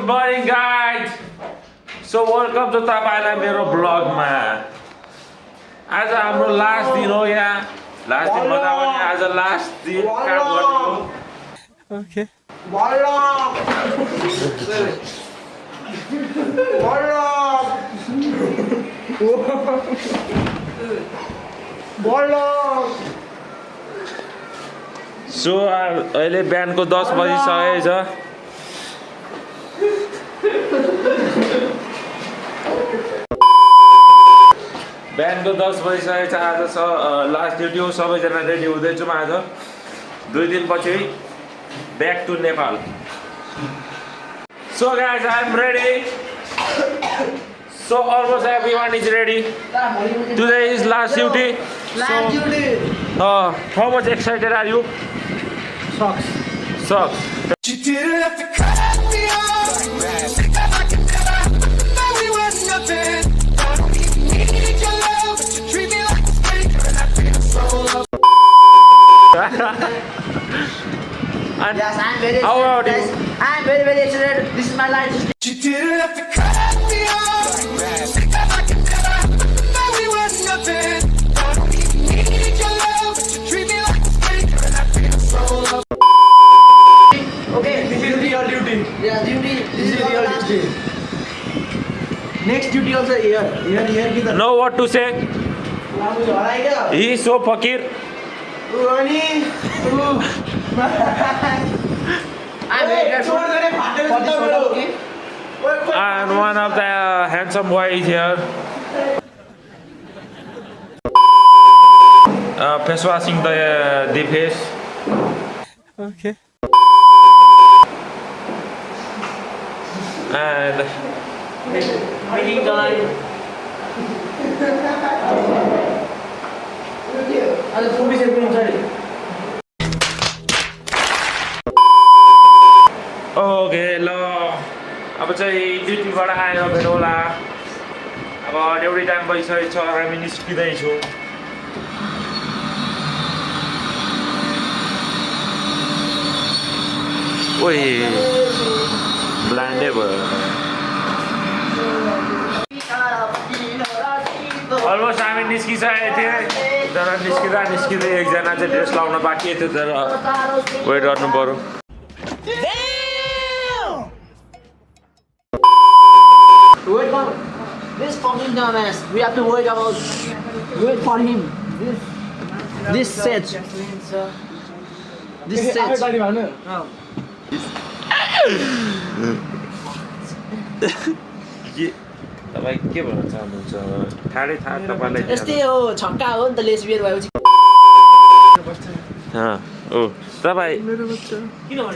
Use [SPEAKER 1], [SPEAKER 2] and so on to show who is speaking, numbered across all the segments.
[SPEAKER 1] morning guys. So welcome to तपाईलाई मेरो ब्लगमा। आज हाम्रो लास्ट दिन हो यहाँ। लास्ट दिन भन्दा पनि आज लास्ट दिन काम गर्ने हो।
[SPEAKER 2] ओके
[SPEAKER 1] सो अहिले बिहानको 10 बजिसकेको छ। बिहानको 10 बजिसकेको छ। आज लास्ट ड्युटी हो। सबैजना रेडी हुँदैछौँ आज 2 दिनपछि back to Nepal. So guys, I am ready. So almost everyone is ready. Today is last duty.
[SPEAKER 2] Last duty.
[SPEAKER 1] How much excited are you?
[SPEAKER 2] Socks.
[SPEAKER 1] Socks.
[SPEAKER 3] You didn't have to cut me off. Think that I could never know we were nothing. I don't even need your love, but you treat me like a stranger, and I feel so low.
[SPEAKER 1] And
[SPEAKER 2] Yes, I'm very
[SPEAKER 1] how
[SPEAKER 2] excited.
[SPEAKER 1] about you?
[SPEAKER 2] Guys. I'm very excited. This is my life.
[SPEAKER 3] You didn't have to cut me off. Think that I could never know we were nothing. I don't even need your love, but you treat me like a stranger, and I feel so low.
[SPEAKER 2] Okay, this is your duty. Yeah, duty. This is your duty. Next duty also here. Here.
[SPEAKER 1] Know what to say? He is so fakir. And one of the handsome boy is here. Face washing the face.
[SPEAKER 2] Okay.
[SPEAKER 1] And
[SPEAKER 2] Making time.
[SPEAKER 1] okay, ल अब चाहिँ ड्युटीबाट आएर भेटौँ होला। अब duty time भइसकेको छ। हामी निस्किँदैछौँ। ओइ ब्लान्डै भयो। अलमोस्ट हामी निस्किसकेको थियौँ। तर निस्किँदै एकजना चाहिँ ड्रेस लाउन बाँकी थियो। तर वेट गर्नु पर्यो।
[SPEAKER 2] Wait for this fucking dumbass. We have to wait for him. This set. This set.
[SPEAKER 1] तपाईँ के भन्न चाहनुहुन्छ? थाहा तपाईँलाई
[SPEAKER 2] यस्तै हो छक्का हो नि त लेसबियन भएपछि
[SPEAKER 1] ओ तपाईँ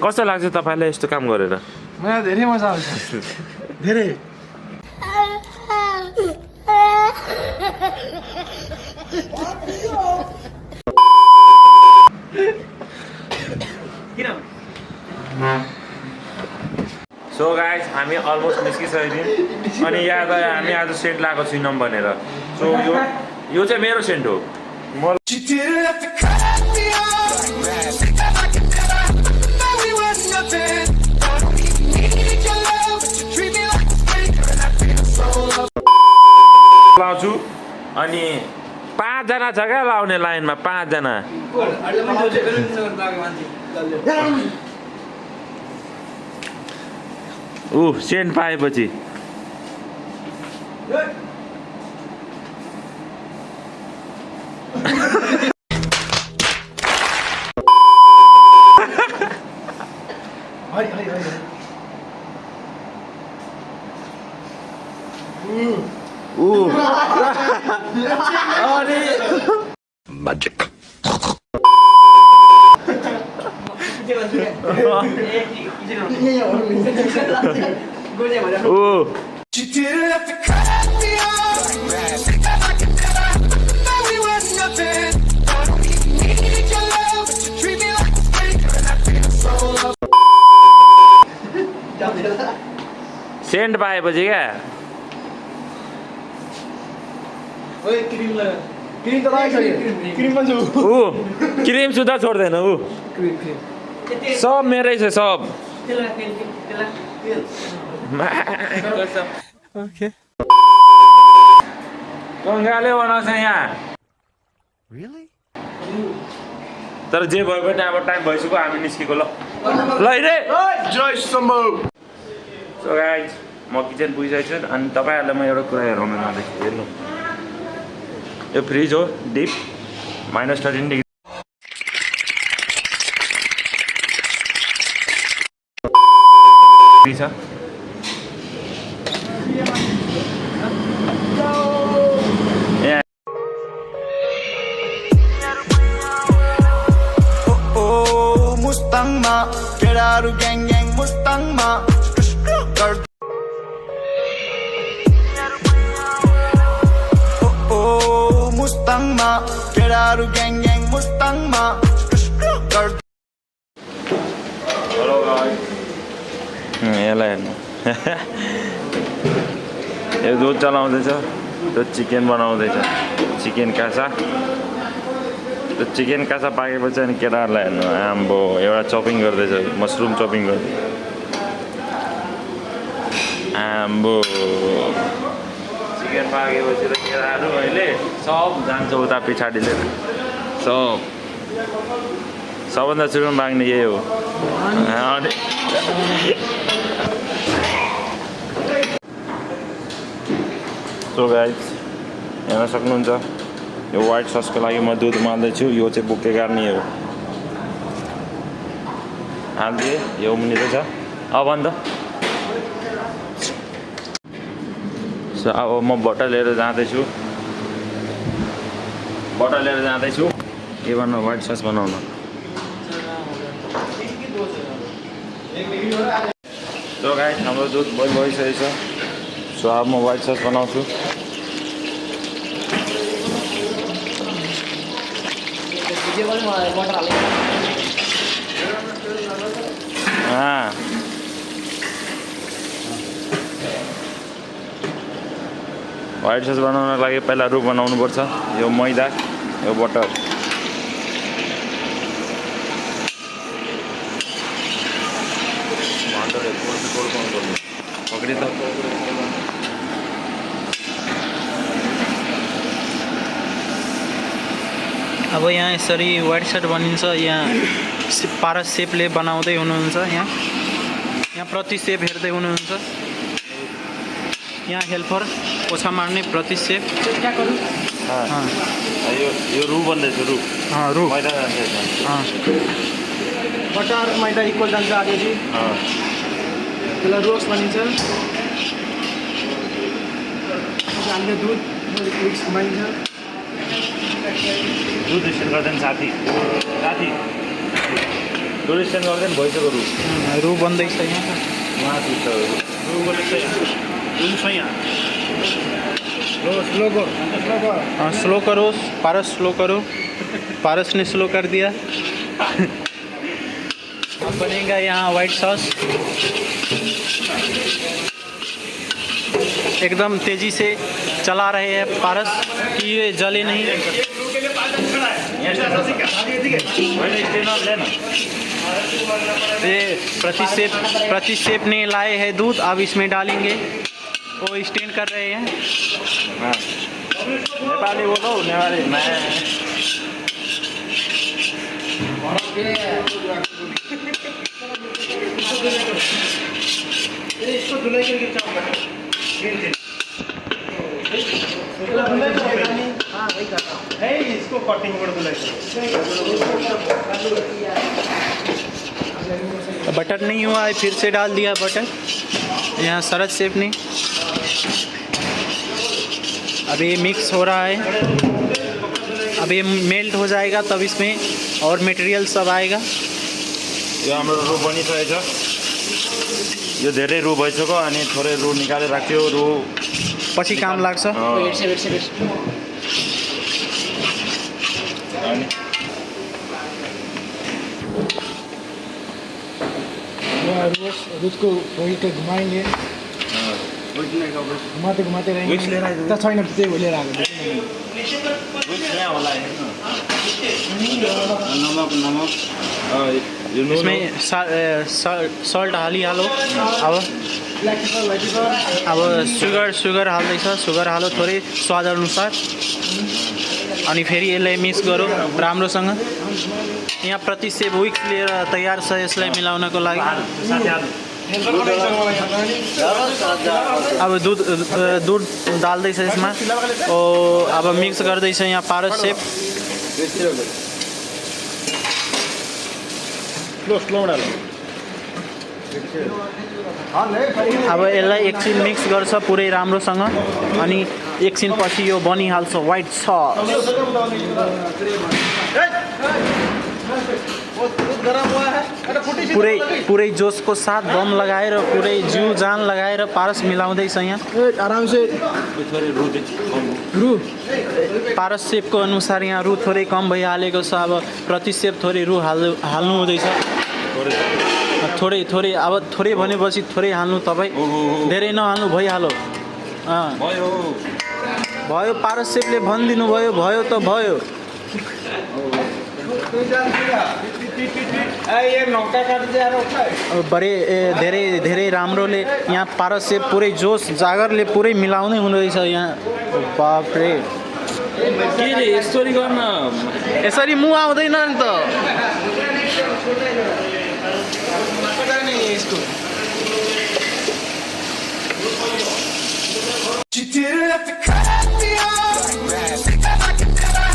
[SPEAKER 1] कस्तो लाग्छ तपाईँलाई यस्तो काम गरेर?
[SPEAKER 4] मलाई धेरै मजा आउँछ धेरै
[SPEAKER 1] सो गाइज हामी अलमोस्ट निस्किसकेको थियौँ। अनि यहाँ त हामी आज सेन्ट लगाएको छैनौँ भनेर। सो यो चाहिँ मेरो सेन्ट हो।
[SPEAKER 3] You didn't have to cut me off. Think that I could never know we were nothing. I don't even need your love, but you treat me like a stranger, and I feel so low.
[SPEAKER 1] लाउँछु। अनि 5 जना छ क्या लाउने लाइनमा। 5 जना। Saint पाएपछि
[SPEAKER 3] Magic. You didn't have to cut me off. Think that I could never know we were nothing. I don't even need your love, but you treat me like a stranger, and I feel so low.
[SPEAKER 1] Scent पाएपछि क्या cream सुधा छोड्दैन सब मेरै छ सब
[SPEAKER 4] okay
[SPEAKER 1] गङ्गाले बनाउँछ यहाँ तर जे भए पनि अब टाइम भइसक्यो हामी निस्केको ल रे
[SPEAKER 4] जय शम्भु
[SPEAKER 1] सो गाइज म किचन पुगिसकेको छु अनि तपाईँहरूलाई म एउटा कुरा हेराउन जाँदैछु हेर्नु यो फ्रिज हो डिप -13 डिग्री छ
[SPEAKER 3] Mustang ma, Ferrari gang gang Mustang ma. Oh Mustang ma, Ferrari gang gang Mustang ma.
[SPEAKER 1] Hello guys यसलाई हेर्नु यो दुध चलाउँदैछ त्यो चिकन बनाउँदैछ चिकन कासा त्यो चिकन कासा पाकेपछि अनि केटाहरूलाई हेर्नु आम्बो एउटा चपिङ गर्दैछ मसरुम चपिङ गर्दै आम्बो चिकन पाकेपछि त केटाहरू अहिले सब जान्छ उता पछाडिले सबभन्दा सुरुमा माग्ने यही हो अनि सो गाइस हेर्न सक्नुहुन्छ यो व्हाइट ससको लागि म दुध उमाल्दैछु यो चाहिँ बुके गार्ने हो हालिदिएँ यो उम्लिँदैछ अब अन्त सो अब म बटर लिएर जाँदैछु के गर्नु व्हाइट सस बनाउनु सो गाइस हाम्रो दुध बोइल भइसकेको छ सो अब म व्हाइट सस बनाउँछु व्हाइट सस बनाउनको लागि पहिला रु बनाउनुपर्छ यो मैदा यो बटर पकडी त
[SPEAKER 5] अब यहाँ यसरी व्हाइट सर्ट बनिन्छ यहाँ पारस सेपले बनाउँदै हुनुहुन्छ यहाँ प्रति सेप हेर्दै हुनुहुन्छ यहाँ हेल्पर पोछा मार्ने प्रति सेप
[SPEAKER 1] यो रु बन्दैछ रु
[SPEAKER 5] रु
[SPEAKER 1] मैदा जान्छ
[SPEAKER 2] बटर मैदा इक्वल जान्छ आगे जी त्यसलाई रोस्ट भनिन्छ हामीले दुध मिक्स भनिन्छ
[SPEAKER 1] दुध स्ट्यान्ड गर्दैन साथी दुध स्ट्यान्ड गर्दैन भइसक्यो
[SPEAKER 5] रु बन्दैछ यहाँ स्लो करो पारस स्लो करो पारस ने स्लो कर दिया अब बनेगा यहाँ व्हाइट सॉस एकदम तेजी से चला रहे हैं पारस कि ये जले नहीं ये प्रति सेप ने लाए हैं दूध अब इसमें डालेंगे वो स्टैंड कर रहे हैं
[SPEAKER 1] नेपाली बोलो नेपाली
[SPEAKER 4] इसको कटिंग कर दो
[SPEAKER 5] बटर नहीं हुआ है फिर से डाल दिया बटर यहाँ शरद शेफ ने अब ये मिक्स हो रहा है अब ये मेल्ट हो जाएगा तब इसमें और मटेरियल सब आएगा
[SPEAKER 1] यो हाम्रो रु बनिसकेको छ यो धेरै रु भइसक्यो अनि थोरै रु निकालेर राख्यो रु
[SPEAKER 5] पछि काम लाग्छ
[SPEAKER 4] दूध को वही पे घुमाएंगे
[SPEAKER 2] मात्रै त छैन त्यही हो लिएर आएको
[SPEAKER 5] इसमें सल्ट हालिहालो अब सुगर हाल्दैछ सुगर हालो थोरै स्वाद अनुसार अनि फेरि यसलाई मिक्स गरौँ राम्रोसँग यहाँ प्रति सेप विक्स लिएर तयार छ यसलाई मिलाउनको लागि अब दुध डाल्दैछ यसमा अब मिक्स गर्दैछ यहाँ पारस सेप अब यसलाई एकछिन मिक्स गर्छ पुरै राम्रोसँग अनि एकछिन पछि यो बनिहाल्छ व्हाइट सस पुरै जोसको साथ दम लगाएर पुरै जिउ जान लगाएर पारस मिलाउँदैछ यहाँ
[SPEAKER 2] आराम से रु
[SPEAKER 5] पारस सेपको अनुसार यहाँ रु थोरै कम भइहालेको छ अब प्रति सेप थोरै रु हाल्नु हुँदैछ थोरै अब थोरै भनेपछि थोरै हाल्नु तपाईँ धेरै नहाल्नु भइहाल्यो भयो पारस सेपले भनिदिनु भयो त भयो धेरै राम्रोले यहाँ पारस सेप पुरै जोस जागरले पुरै मिलाउँदै हुँदैछ यहाँ बाफ्रे
[SPEAKER 1] के रे यसरी गर्न
[SPEAKER 5] यसरी मुह आउँदैन नि त
[SPEAKER 3] You didn't have to cut me off. Think that I could never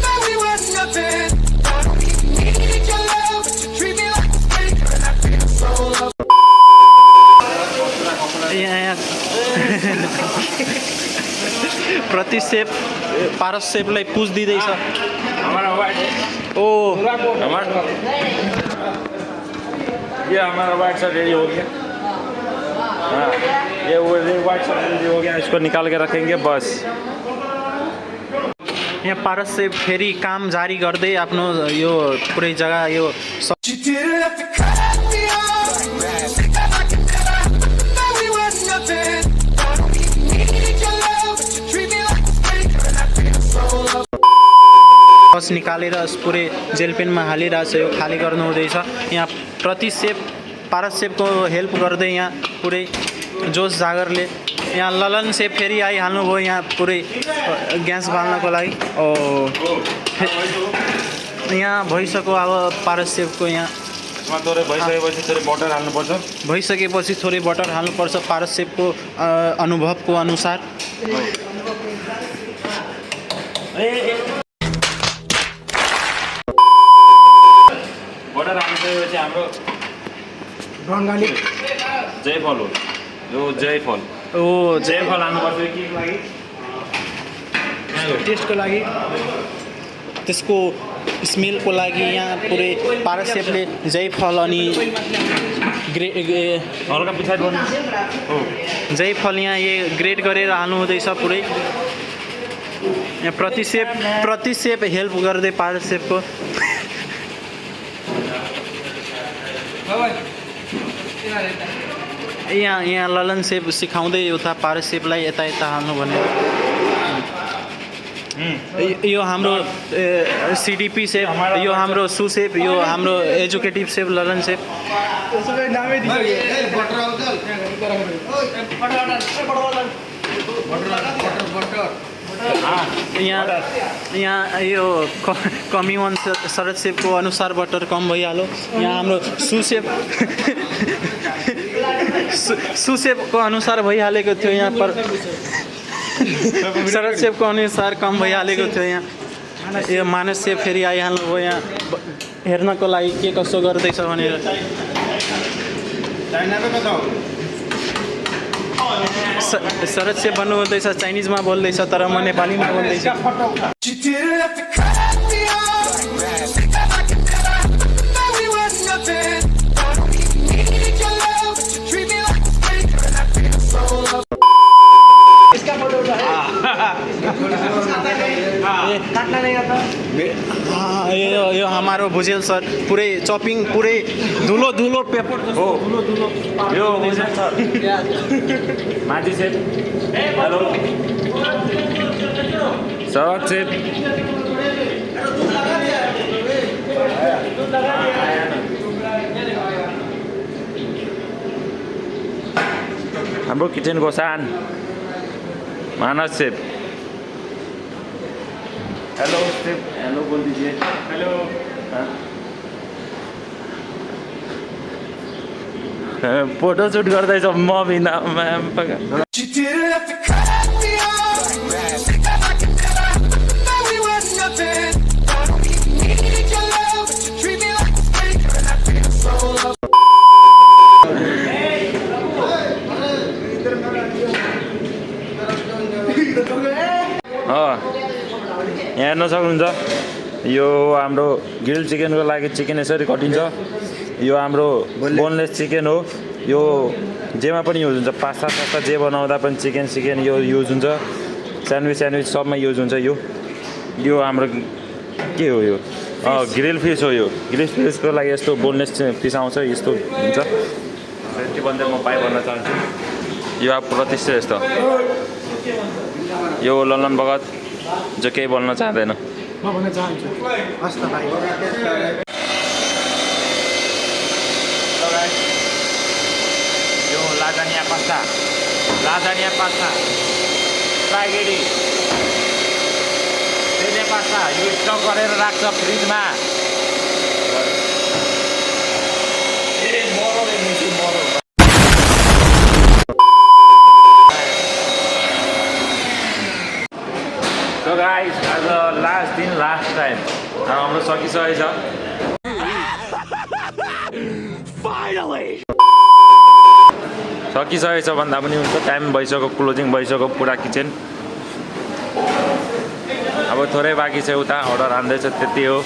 [SPEAKER 3] that we were nothing. I don't even need your love, but you treat me like a stranger, and I feel so low.
[SPEAKER 5] प्रति सेप पारस सेपलाई पुछ दिँदैछ ओ
[SPEAKER 1] ये हमारा white shirt ready हो गया हाँ ये वो white shirt ready हो गया इसको निकाल के रखेंगे बस
[SPEAKER 5] यहाँ पारस सेप फेरि काम जारी गर्दै आफ्नो यो पुरै जग्गा यो
[SPEAKER 3] You didn't have to cut me off. Think that I could never that we were nothing. I don't even need your love, but you treat me like a stranger, and I feel so low.
[SPEAKER 5] बस निकालेर पुरै jail पेनमा हालिरहेछ यो खाली गर्नु हुँदैछ यहाँ प्रति सेप Paras सेपको help गर्दै यहाँ पुरै जोस जागरले यहाँ ललन सेप फेरि आइहाल्नुभयो यहाँ पुरै ग्यास बाल्नको लागि यहाँ भइसक्यो अब पारस सेपको यहाँ भइसकेपछि थोरै बटर हाल्नुपर्छ पारस सेपको अनुभवको अनुसार
[SPEAKER 1] बटर हाल्नुपछि हाम्रो
[SPEAKER 2] बङ्गाली
[SPEAKER 1] जयफल हो यो जयफल जयफल हाल्नुपर्छ के लागि
[SPEAKER 2] टेस्टको लागि
[SPEAKER 5] त्यसको स्मेलको लागि यहाँ पुरै पारस सेपले जयफल अनि
[SPEAKER 1] हल्का पछाडि गर्नु
[SPEAKER 5] जयफल यहाँ ग्रेट गरेर हाल्नु हुँदैछ पुरै यहाँ प्रति सेप हेल्प गर्दै पारस सेपको यहाँ ललन सेप सिकाउँदै उता पारस सेपलाई यता हाल्नु भनेर यो हाम्रो सिडिपी सेप यो हाम्रो सु सेप यो हाम्रो एजुकेटिभ सेप ललन सेप यहाँ यो कमी वान शरद सेपको अनुसार बटर कम भइहाल्यो यहाँ हाम्रो सुसेपको अनुसार भइहालेको थियो यहाँ पर शरद सेपको अनुसार कम भइहालेको थियो यहाँ यो मानस सेप फेरि आइहाल्नुभयो यहाँ हेर्नको लागि के कसो गर्दैछ भनेर शरद सेप भन्नुहुँदैछ चाइनिजमा बोल्दैछ तर म नेपालीमा बोल्दैछु
[SPEAKER 3] You didn't have to cut me off. Think that I could never that we were nothing. I don't even need your love, but you treat me like a stranger, and I feel so low.
[SPEAKER 2] इसका photo उठा काटना नहीं आता
[SPEAKER 5] यो हमारो Bhujel sir पुरै chopping पुरै धुलो धुलो पेपर
[SPEAKER 1] हो
[SPEAKER 5] धुलो धुलो
[SPEAKER 1] यो भुजेल सर माथि सेप हेलो स्वागत सेप हाम्रो किचनको सान मानस सेप हेलो सेप हेलो बोल दीजिए हेलो फोटो सुट गर्दैछ म बिना ma'am
[SPEAKER 3] You didn't have to cut me off. Think that I could never that we were nothing. I don't even need your love, but you treat me like a stranger, and I feel so lost.
[SPEAKER 1] यहाँ हेर्न सक्नुहुन्छ यो हाम्रो grill चिकनको लागि chicken यसरी कटिन्छ यो हाम्रो बोनलेस चिकन हो यो जेमा पनि युज हुन्छ पास्ता सास्ता जे बनाउँदा पनि चिकन यो युज हुन्छ स्यान्डविच सबमा युज हुन्छ यो हाम्रो के हो यो ग्रिल फिस हो यो ग्रिल फिसको लागि यस्तो बोनलेस फिस आउँछ यस्तो हुन्छ यति भन्दै म पाइ भन्न चाहन्छु यो अब प्रतिष्ठा यस्तो यो ललन भगत जो केही बोल्न चाहँदैन
[SPEAKER 5] म भन्न चाहन्छु हस् त भाइ
[SPEAKER 1] यो लाजानिया पास्ता स्पागेटी पेने पास्ता यो स्टक गरेर राख्छ फ्रिजमा So guys, as a last time हाम्रो सकिसकेको छ सकिसकेको छ भन्दा पनि हुन्छ टाइम भइसक्यो क्लोजिङ भइसक्यो पुरा किचन अब थोरै बाँकी छ उता अर्डर हान्दैछ त्यति हो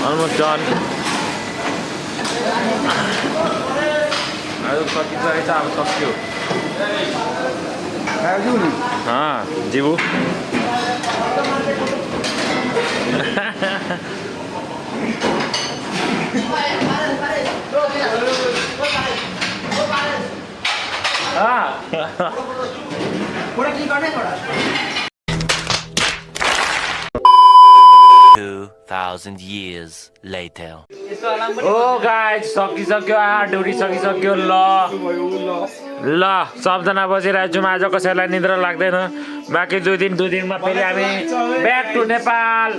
[SPEAKER 1] अलमोस्ट डन अब सकिसकेको छ अब सक्यो जीवु
[SPEAKER 2] पुरा क्लिक गर्ने थोडा
[SPEAKER 6] 2,000 years later.
[SPEAKER 1] ओ गाइस सकिसक्यो ड्युटी सकिसक्यो ल सबजना बसिरहेको छौँ आज कसैलाई निद्रा लाग्दैन बाँकी 2 दिनमा फेरि हामी ब्याक टु नेपाल